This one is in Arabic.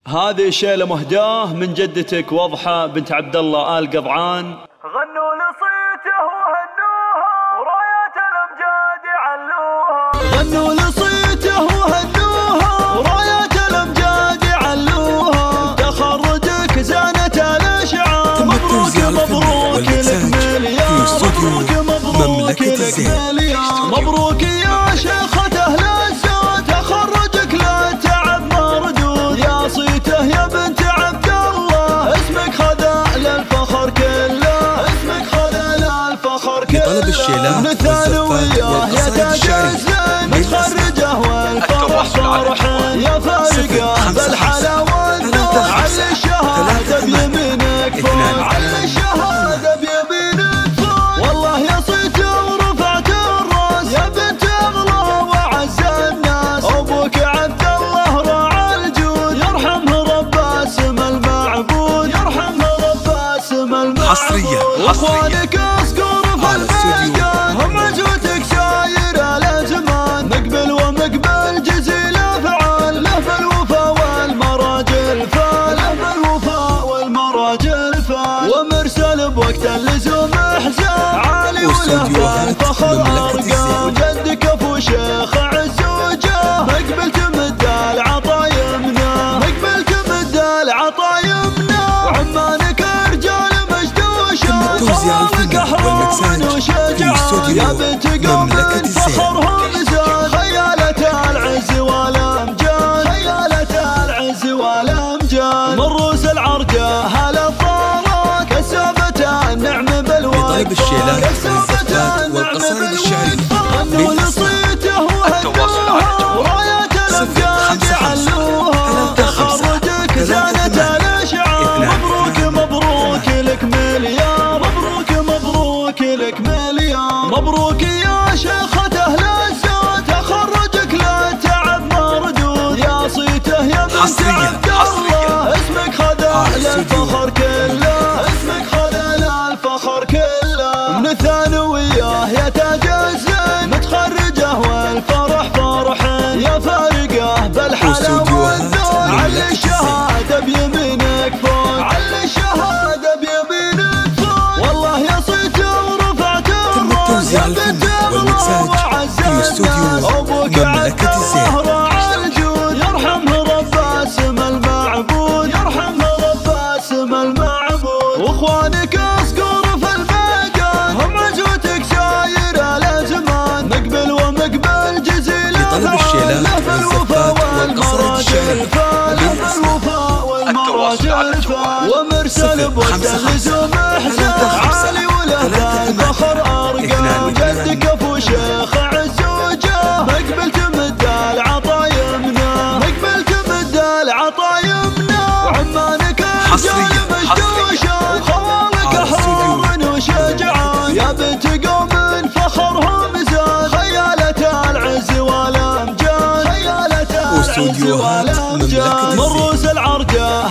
هذه شيلة مهداه من جدتك وضحى بنت عبد الله آل قضعان. غنوا لصيته وهنوها ورايات الأمجاد علوها. غنوا لصيته وهنوها ورايات الأمجاد علوها. تخرجك زانت الأشعار. مبروك مبروك لك مليار. مبروك مبروك لك مليار. مبروك يا شيخة أهل الزود. تخرجك لا تعب مردود. يا صيته يا بنت عبد الله. اسمك خذا للفخر كله. اسمك خذا للفخر كله. لطلب الشيلات والزفات والقصائد الشعرية متخرجه والفرح فرحان. يا فارقه بالحلا والنور. على الشهاده بيمينك فوق. على الشهاده بيمينك فوق. والله يا صيته ورفعت الراس. يا بنت اغلى وعز الناس. ابوك عبد الله راعى الجود. يرحمه رب اسم المعبود. يرحمه رب اسم المعبود. حصريا واخوانك اصقر في الميدان. هم عزوتك ساير الازمان. مقبل ومقبل جزيل افعال. له بالوفا والمراجل فال. له بالوفا والمراجل فال. ومرسل بوقت اللزوم احزان. عالي وله الفخر ارقام. جدك ابو شيخ عز وجاه. مقبل تمد العطا يمناه. مقبل تمد العطا يمناه. وعمانك رجال مجدوشان. خوالك احرار وشجعان. يا بنت قوم فخرهم زاد. خيالة العز والامجاد. خيالة العز والامجاد. من روس العرجة هلا الطارات. كسبت النعم بالوقت. لطلب الشيلات والزفات والقصائد الشعرية غنوا لصيته وهنوها ورايات الأمجاد علوها. تخرجك زانت الأشعار. مبروك مبروك لك مليار. مبروك مبروك لك مليار. مبروك يا شيخة أهل الزود. تخرجك لا تعب مردود. يا صيته يا بنت عبد الله. اسمك خذا للفخر كله. اسمك خذا للفخر كله. من الثانوية يا تاج الزين. متخرجه والفرح فرحان. يا فارقه بالحلا والنور. على الشهادة بيمينك فوق. على الشهادة بيمينك فوق. والله يا صيته ورفعت الراس. يا بنت اغلى وعز الناس. ابوك عبد الله راعى الجود. يرحمه رب اسم المعبود. يرحمه رب اسم المعبود. واخوانك اصقر في الميدان. هم عزوتك ساير الازمان. مقبل ومقبل جزيل لطلب الشيلات والزفات والقصائد الشعرية له بالوفا والمراجل فال. ومرسل بوقت اللزوم احزان. عالي وله الفخر ارقام. جدك ابو شيخ عز وجاه. مقبل تمد العطا يمناه. مقبل تمد العطا يمناه. وعمانك رجال مجدوشان. خوالك احرار وشجعان. يا بنت قوم فخرهم زاد. خيالة العز والامجاد. خيالة العز والامجاد. من روس العرجة